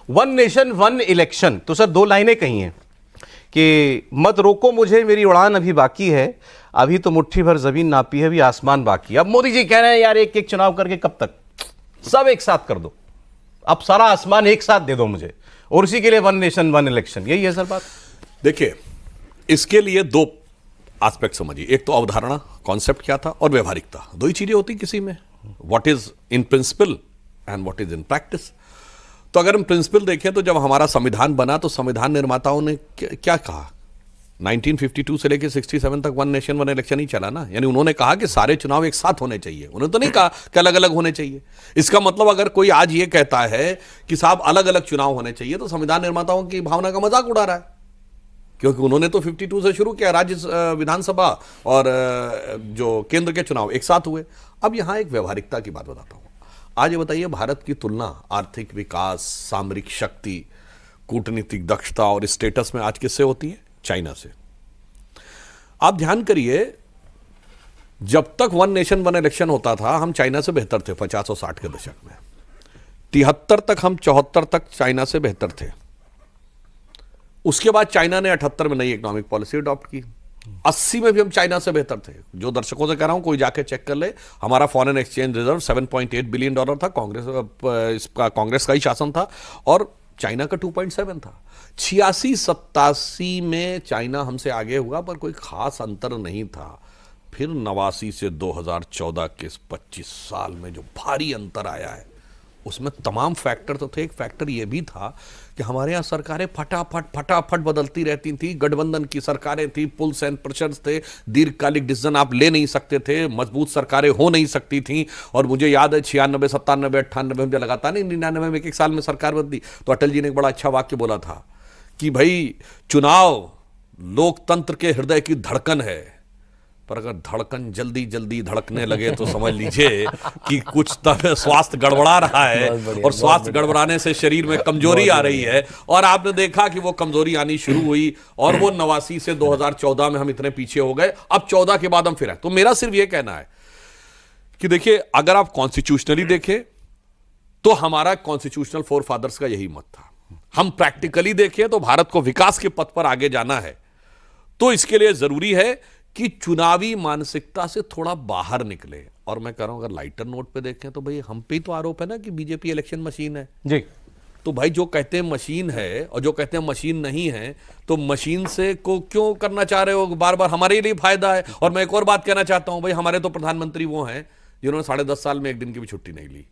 One nation one election, तो sir दो लाइनें कही हैं कि मत रोको मुझे, मेरी उड़ान अभी बाकी है, अभी तो मुट्ठी भर जमीन नापी है, अभी आसमान बाकी है। अब मोदी जी कह रहे हैं यार एक एक चुनाव करके कब तक, सब एक साथ कर दो, अब सारा आसमान एक साथ दे दो मुझे, और उसी के लिए वन नेशन वन इलेक्शन, यही है सर बात। देखिए, इसके लिए दो एस्पेक्ट समझिए, एक तो अवधारणा, कॉन्सेप्ट क्या था, और व्यवहारिकता। दो ही चीजें होती किसी में, what is in principle and what is in practice. तो अगर हम प्रिंसिपल देखें तो जब हमारा संविधान बना तो संविधान निर्माताओं ने क्या कहा, 1952 से लेकर 67 तक वन नेशन वन इलेक्शन ही चला ना। यानी उन्होंने कहा कि सारे चुनाव एक साथ होने चाहिए, उन्होंने तो नहीं कहा कि अलग अलग होने चाहिए। इसका मतलब अगर कोई आज ये कहता है कि साहब अलग अलग चुनाव होने चाहिए तो संविधान निर्माताओं की भावना का मजाक उड़ा रहा है, क्योंकि उन्होंने तो 52 से शुरू किया, राज्य विधानसभा और जो केंद्र के चुनाव एक साथ हुए। अब यहां एक व्यवहारिकता की बात बताता हूं। आज ये बताइए, भारत की तुलना आर्थिक विकास, सामरिक शक्ति, कूटनीतिक दक्षता और स्टेटस में आज किससे होती है? चाइना से। आप ध्यान करिए, जब तक वन नेशन वन इलेक्शन होता था हम चाइना से बेहतर थे 50 और 60 के दशक में। 73 तक हम 74 तक चाइना से बेहतर थे। उसके बाद चाइना ने 78 में नई इकोनॉमिक पॉलिसी अडॉप्ट की। 80 में भी हम चाइना से बेहतर थे। जो दर्शकों से कह रहा हूं, कोई जाके चेक कर ले, हमारा फॉरेन एक्सचेंज रिजर्व $7.8 बिलियन था, कांग्रेस का ही शासन था, और चाइना का 2.7 था। 86-87 में चाइना हमसे आगे हुआ, पर कोई खास अंतर नहीं था। फिर 89 से 2014 के 25 साल में जो भारी अंतर आया है, उसमें तमाम फैक्टर तो थे। एक फैक्टर यह भी था कि हमारे यहाँ सरकारें फटाफट बदलती रहती थी। गठबंधन की सरकारें थी, पुल्स एंड प्रेशर्स थे, दीर्घकालिक डिसीजन आप ले नहीं सकते थे, मजबूत सरकारें हो नहीं सकती थी। और मुझे याद है 96, 97, 98 में लगातार नहीं, 99 में एक साल में सरकार बदली तो अटल जी ने एक बड़ा अच्छा वाक्य बोला था कि भाई चुनाव लोकतंत्र के हृदय की धड़कन है, पर अगर धड़कन जल्दी जल्दी धड़कने लगे तो समझ लीजिए कि कुछ तब स्वास्थ्य गड़बड़ा रहा है, और स्वास्थ्य गड़बड़ाने से शरीर में कमजोरी आ रही है। और आपने देखा कि वो कमजोरी आनी शुरू हुई, और वो 89 से 2014 में हम इतने पीछे हो गए। अब 14 के बाद हम फिर आए। तो मेरा सिर्फ ये कहना है कि देखिए, अगर आप कॉन्स्टिट्यूशनली देखें तो हमारा कॉन्स्टिट्यूशनल फोर फादर्स का यही मत था। हम प्रैक्टिकली देखें तो भारत को विकास के पथ पर आगे जाना है, तो इसके लिए जरूरी है कि चुनावी मानसिकता से थोड़ा बाहर निकले। और मैं कह रहा हूं, अगर लाइटर नोट पे देखें तो भाई हम पे ही तो आरोप है ना कि बीजेपी इलेक्शन मशीन है जी। तो भाई जो कहते हैं मशीन है और जो कहते हैं मशीन नहीं है, तो मशीन से को क्यों करना चाह रहे हो बार बार? हमारे लिए फायदा है। और मैं एक और बात कहना चाहता हूं, भाई हमारे तो प्रधानमंत्री वो हैं जिन्होंने 10.5 साल में एक दिन की भी छुट्टी नहीं ली।